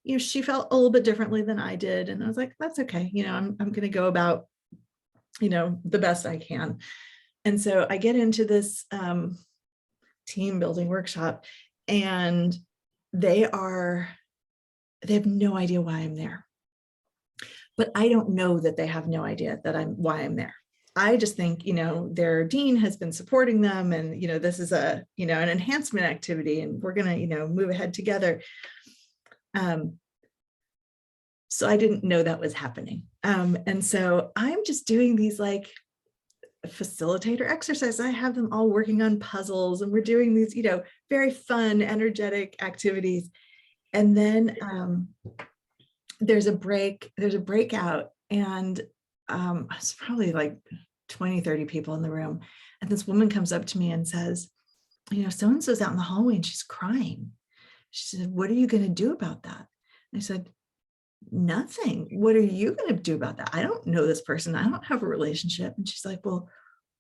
you know, she felt a little bit differently than I did. And I was like, that's okay. You know, I'm going to go about, you know, the best I can. And so I get into this team building workshop, and they have no idea why I'm there. But I don't know that they have no idea that why I'm there. I just think, you know, their dean has been supporting them, and, you know, this is a, you know, an enhancement activity, and we're going to, you know, move ahead together. So I didn't know that was happening. And so I'm just doing these like facilitator exercises. I have them all working on puzzles, and we're doing these, you know, very fun, energetic activities. And then there's a breakout, and it's probably like 20, 30 people in the room. And this woman comes up to me and says, you know, so-and-so's out in the hallway and she's crying. She said, what are you going to do about that? And I said, nothing. What are you going to do about that? I don't know this person. I don't have a relationship. And she's like, well,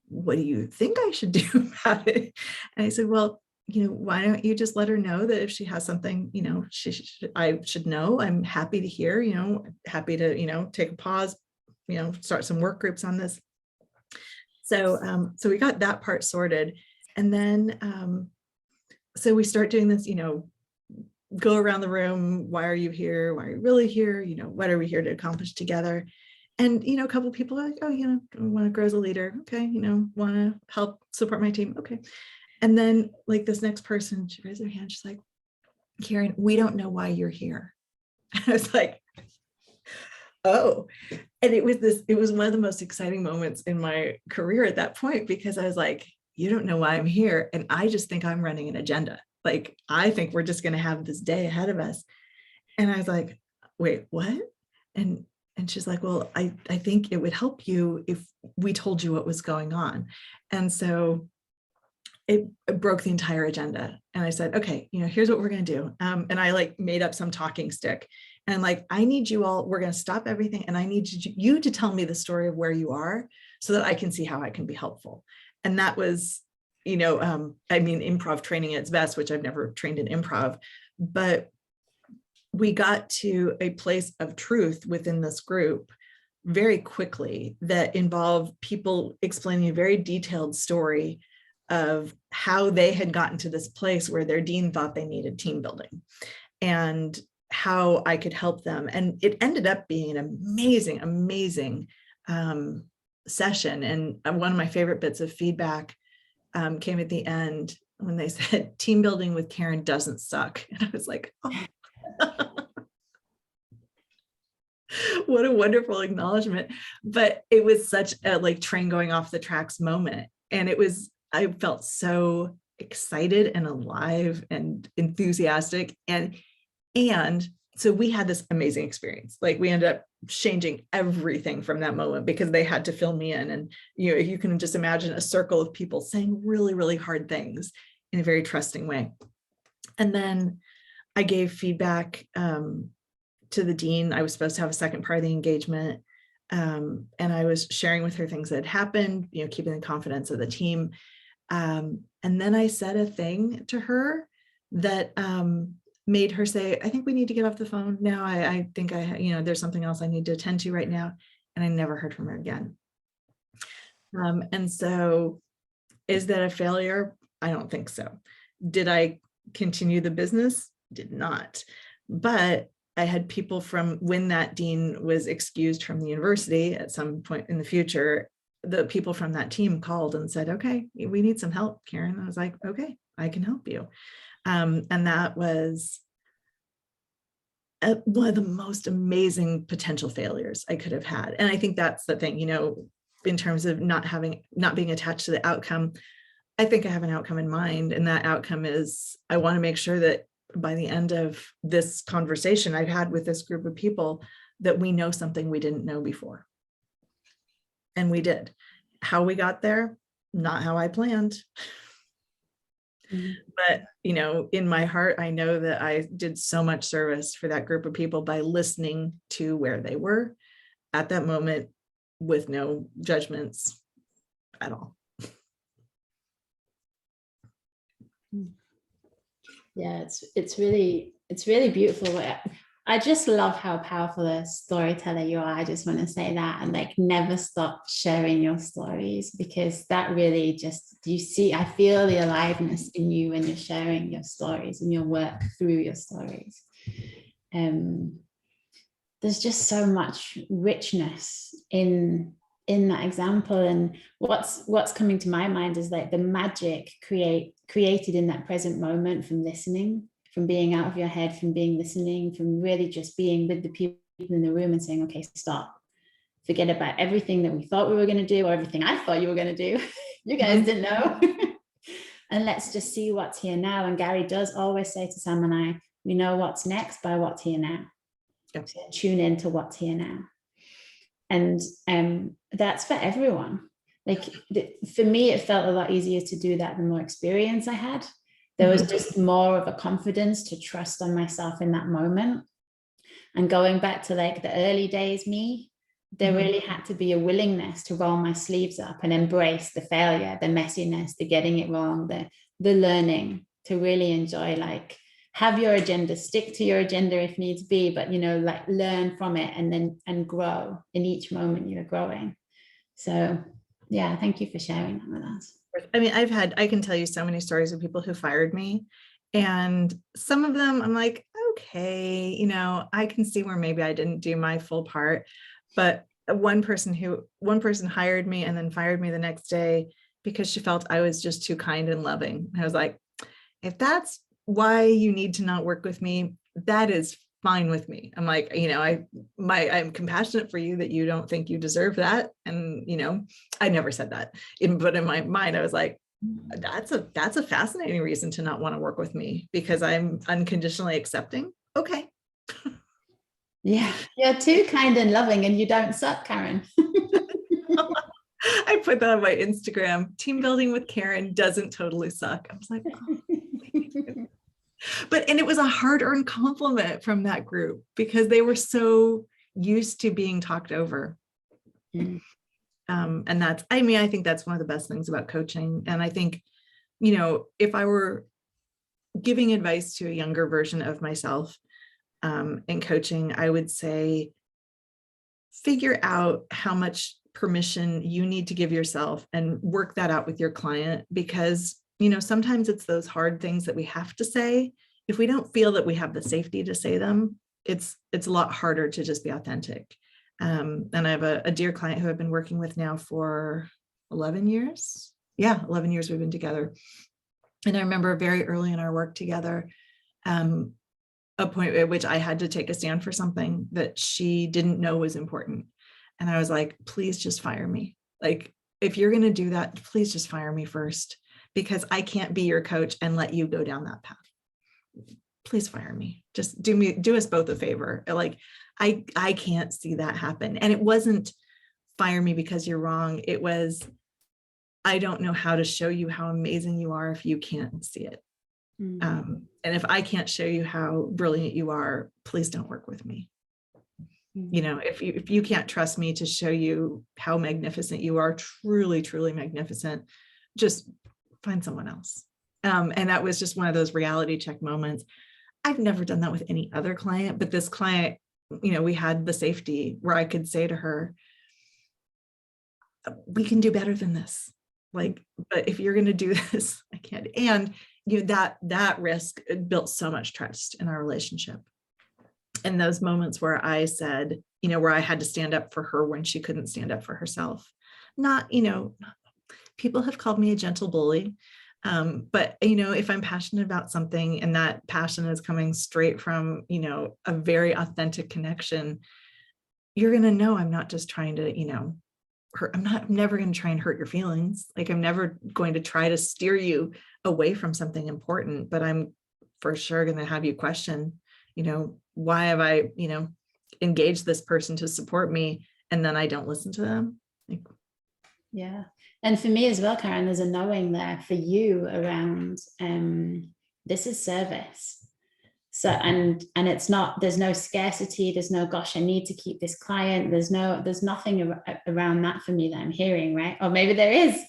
what do you think I should do about it? And I said, well, you know, why don't you just let her know that if she has something, you know, I should know. I'm happy to hear, you know, happy to, you know, take a pause, you know, start some work groups on this. So, so we got that part sorted. And then, so we start doing this, you know, go around the room. Why are you here? Why are you really here? You know, what are we here to accomplish together? And, you know, a couple of people are like, oh, you know, I want to grow as a leader. Okay. You know, want to help support my team. Okay. And then like this next person, she raised her hand. She's like, Karen, we don't know why you're here. I was like, oh, and it was one of the most exciting moments in my career at that point, because I was like, you don't know why I'm here. And I just think I'm running an agenda. Like, I think we're just going to have this day ahead of us. And I was like, wait, what? And she's like, well, I think it would help you if we told you what was going on. And so it broke the entire agenda. And I said, okay, you know, here's what we're going to do. And I like made up some talking stick, and like, I need you all, we're going to stop everything. And I need you to tell me the story of where you are so that I can see how I can be helpful. And that was, you know, I mean, improv training at its best, which I've never trained in improv, but we got to a place of truth within this group very quickly that involved people explaining a very detailed story of how they had gotten to this place where their dean thought they needed team building, and how I could help them. And it ended up being an amazing, amazing session. And one of my favorite bits of feedback came at the end when they said, team building with Karen doesn't suck. And I was like, oh. What a wonderful acknowledgement. But it was such a like train going off the tracks moment. And I felt so excited and alive and enthusiastic. And so we had this amazing experience. Like, we ended up changing everything from that moment, because they had to fill me in. And, you know, you can just imagine a circle of people saying really, really hard things in a very trusting way. And then I gave feedback to the dean. I was supposed to have a second part of the engagement. And I was sharing with her things that had happened, you know, keeping the confidence of the team. And then I said a thing to her that made her say, I think we need to get off the phone now. I think you know, there's something else I need to attend to right now. And I never heard from her again. And so, is that a failure? I don't think so. Did I continue the business? Did not. But I had people from when that dean was excused from the university at some point in the future, the people from that team called and said, okay, we need some help, Karen. I was like, okay, I can help you. And that was one of the most amazing potential failures I could have had. And I think that's the thing, you know, in terms of not being attached to the outcome. I think I have an outcome in mind, and that outcome is I want to make sure that by the end of this conversation I've had with this group of people that we know something we didn't know before. And we did. How we got there, not how I planned. But, you know, in my heart, I know that I did so much service for that group of people by listening to where they were at that moment with no judgments at all. Yeah, it's really beautiful. I just love how powerful a storyteller you are. I just want to say that, and like never stop sharing your stories, because that really just, I feel the aliveness in you when you're sharing your stories and your work through your stories. There's just so much richness in that example, and what's coming to my mind is like the magic created in that present moment from listening, from being out of your head, from being listening, from really just being with the people in the room and saying, okay, stop, forget about everything that we thought we were going to do, or everything I thought you were going to do. You guys didn't know. And let's just see what's here now. And Gary does always say to Sam and I, we know what's next by what's here now. Yep. So tune into what's here now. And that's for everyone. Like for me, it felt a lot easier to do that the more experience I had. There was just more of a confidence to trust on myself in that moment. And going back to like the early days me, there really had to be a willingness to roll my sleeves up and embrace the failure, the messiness, the getting it wrong, the learning, to really enjoy, like, have your agenda, stick to your agenda if needs be, but, you know, like learn from it and grow in each moment you're growing. So yeah, thank you for sharing that with us. I mean, I can tell you so many stories of people who fired me, and some of them I'm like, okay, you know, I can see where maybe I didn't do my full part. But one person hired me and then fired me the next day because she felt I was just too kind and loving. I was like, if that's why you need to not work with me, that is fine with me. I'm like, you know, I'm compassionate for you that you don't think you deserve that. And, you know, I never said that, but in my mind, I was like, that's a fascinating reason to not want to work with me, because I'm unconditionally accepting. Okay. Yeah, you're too kind and loving and you don't suck, Karen. I put that on my Instagram. Team building with Karen doesn't totally suck. I was like, oh. And it was a hard-earned compliment from that group because they were so used to being talked over. And I think that's one of the best things about coaching. And I think, you know, if I were giving advice to a younger version of myself in coaching, I would say, figure out how much permission you need to give yourself and work that out with your client, because, you know, sometimes it's those hard things that we have to say. If we don't feel that we have the safety to say them, it's a lot harder to just be authentic. And I have a dear client who I've been working with now for 11 years. Yeah, 11 years we've been together. And I remember very early in our work together, a point at which I had to take a stand for something that she didn't know was important. And I was like, please just fire me. Like, if you're going to do that, please just fire me first, because I can't be your coach and let you go down that path. Please fire me. Just do us both a favor. Like, I can't see that happen. And it wasn't fire me because you're wrong. It was, I don't know how to show you how amazing you are if you can't see it. And if I can't show you how brilliant you are, please don't work with me. You know, if you can't trust me to show you how magnificent you are, truly, truly magnificent, just find someone else. And that was just one of those reality check moments. I've never done that with any other client, but this client, you know, we had the safety where I could say to her, we can do better than this. Like, but if you're going to do this, I can't. And you know, that risk built so much trust in our relationship. And those moments where I said, you know, where I had to stand up for her when she couldn't stand up for herself. Not, you know, people have called me a gentle bully. But, you know, if I'm passionate about something and that passion is coming straight from, you know, a very authentic connection, you're going to know I'm not just trying to, you know, I'm never going to try and hurt your feelings. Like, I'm never going to try to steer you away from something important, but I'm for sure going to have you question, why have I, engaged this person to support me, and then I don't listen to them. Yeah. And for me as well, Karen, there's a knowing there for you around this is service. So, and it's not, there's no scarcity, there's no, gosh, I need to keep this client. There's nothing around that for me that I'm hearing, right? Or maybe there is.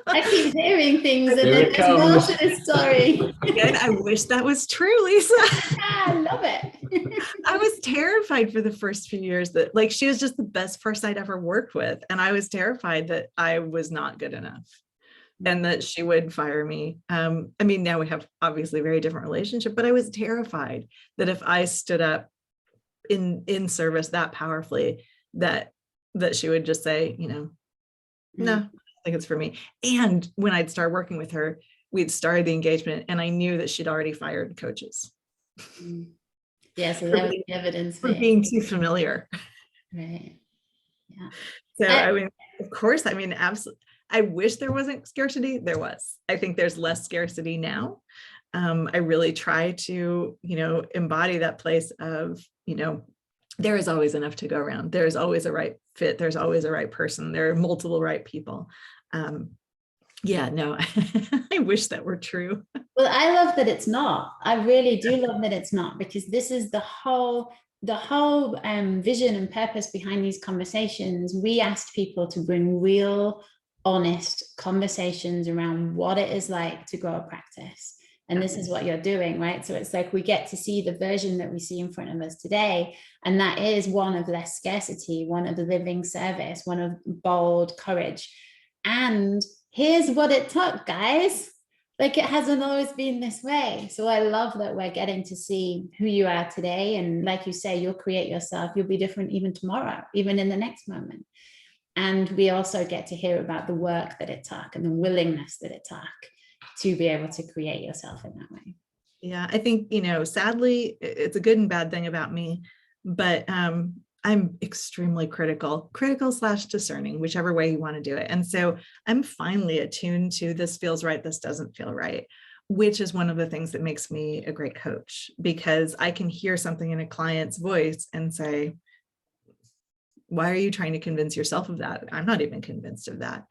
I keep hearing things and then there's more to this story. Again, I wish that was true, Lisa. I love it. I was terrified for the first few years that she was just the best person I'd ever worked with. And I was terrified that I was not good enough and that she would fire me. Now we have obviously a very different relationship, but I was terrified that if I stood up in service that powerfully, that she would just say, no, I think it's for me. And when I'd start working with her, we'd started the engagement and I knew that she'd already fired coaches. Yeah, so that was the evidence for being too familiar. Right. Yeah. So of course, absolutely. I wish there wasn't scarcity. There was. I think there's less scarcity now. I really try to, embody that place of, there is always enough to go around. There's always a right fit. There's always a right person. There are multiple right people. I wish that were true. Well, I love that it's not. I really do love that it's not, because this is the whole vision and purpose behind these conversations. We asked people to bring real, honest conversations around what it is like to grow a practice. And this is what you're doing, right? So it's like we get to see the version that we see in front of us today. And that is one of less scarcity, one of living service, one of bold courage. And here's what it took, guys. It hasn't always been this way. So I love that we're getting to see who you are today. And like you say, you'll create yourself. You'll be different even tomorrow, even in the next moment. And we also get to hear about the work that it took and the willingness that it took to be able to create yourself in that way. Yeah, I think, sadly, it's a good and bad thing about me, but I'm extremely critical / discerning, whichever way you want to do it. And so I'm finally attuned to this feels right, this doesn't feel right, which is one of the things that makes me a great coach, because I can hear something in a client's voice and say, why are you trying to convince yourself of that? I'm not even convinced of that.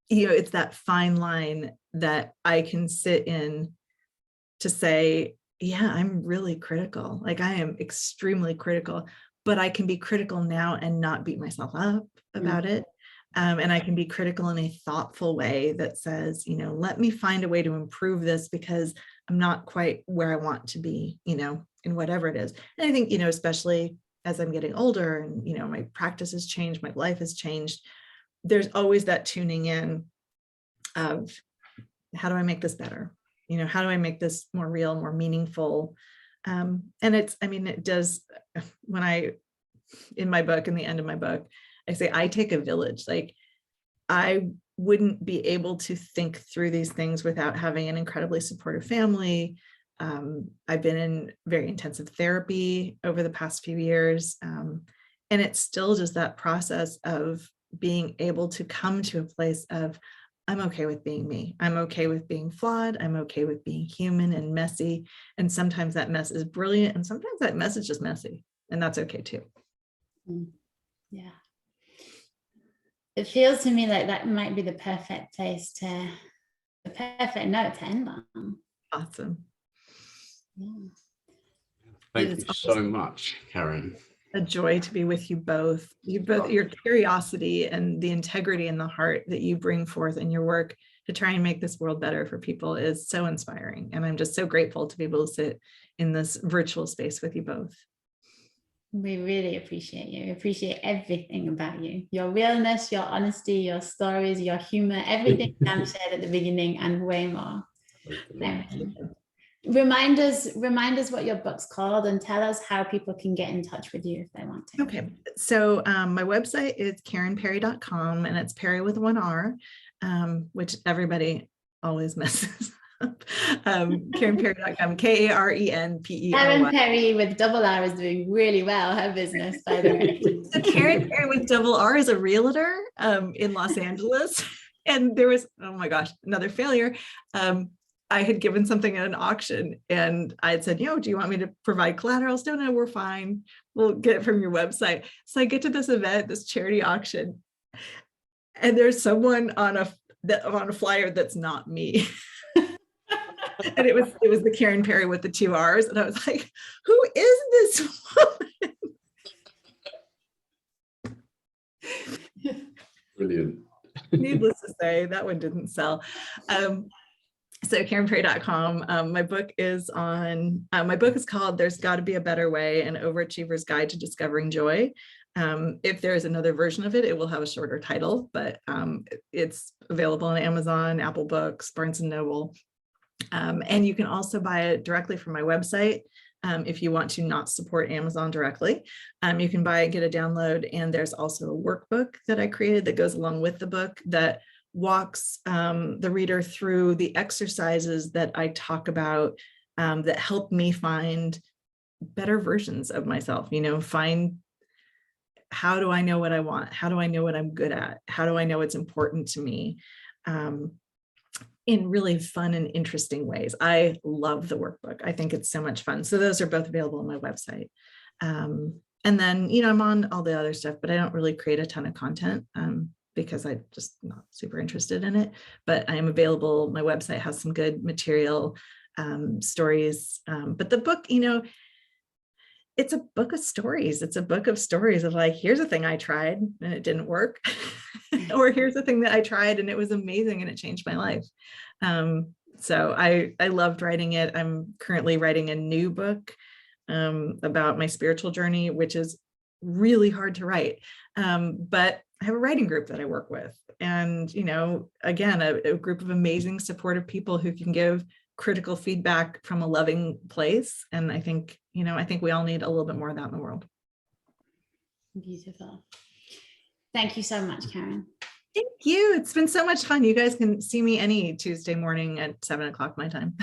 It's that fine line that I can sit in to say, yeah, I'm really critical. I am extremely critical, but I can be critical now and not beat myself up about it. And I can be critical in a thoughtful way that says, let me find a way to improve this because I'm not quite where I want to be, in whatever it is. And I think, especially as I'm getting older and, my practice has changed, my life has changed, there's always that tuning in of how do I make this better? How do I make this more real, more meaningful? And it does, when in my book, in the end of my book, I say, I take a village. I wouldn't be able to think through these things without having an incredibly supportive family. I've been in very intensive therapy over the past few years. And it's still just that process of being able to come to a place of, I'm okay with being me. I'm okay with being flawed. I'm okay with being human and messy. And sometimes that mess is brilliant. And sometimes that mess is just messy. And that's okay too. Yeah. It feels to me like that might be the perfect note to end on. Awesome. Yeah. Thank you so much, Karen. A joy to be with you both. Your curiosity and the integrity and the heart that you bring forth in your work to try and make this world better for people is so inspiring. And I'm just so grateful to be able to sit in this virtual space with you both. We really appreciate you. We appreciate everything about you. Your realness, your honesty, your stories, your humor, everything Sam shared at the beginning and way more. Remind us what your book's called and tell us how people can get in touch with you if they want to. Okay. So my website is karenpery.com and it's Pery with one R, which everybody always messes up. karenpery.com, KarenPery. Karen Pery with double R is doing really well, her business, by the way. So Karen Pery with double R is a realtor in Los Angeles. And there was, oh my gosh, another failure. I had given something at an auction and I had said, do you want me to provide collaterals? No, we're fine. We'll get it from your website. So I get to this event, this charity auction, and there's someone on a flyer that's not me. And it was the Karen Pery with the 2 R's. And I was like, who is this woman? Brilliant. Needless to say, that one didn't sell. So KarenPery.com. My book is called There's Gotta Be a Better Way, An Overachiever's Guide to Discovering Joy. If there is another version of it, it will have a shorter title, but it's available on Amazon, Apple Books, Barnes & Noble. And you can also buy it directly from my website. If you want to not support Amazon directly, you can buy it, get a download. And there's also a workbook that I created that goes along with the book that walks the reader through the exercises that I talk about that help me find better versions of myself, find how do I know what I want? How do I know what I'm good at? How do I know what's important to me? In really fun and interesting ways. I love the workbook. I think it's so much fun. So those are both available on my website. And then, I'm on all the other stuff, but I don't really create a ton of content because I'm just not super interested in it. But I am available. My website has some good material, stories. But the book, it's a book of stories. It's a book of stories of like, here's a thing I tried and it didn't work. Or here's the thing that I tried and it was amazing and it changed my life. So I loved writing it. I'm currently writing a new book about my spiritual journey, which is really hard to write. But I have a writing group that I work with. And, again, a group of amazing supportive people who can give critical feedback from a loving place. And I think we all need a little bit more of that in the world. Beautiful. Thank you so much, Karen. Thank you. It's been so much fun. You guys can see me any Tuesday morning at 7 o'clock my time.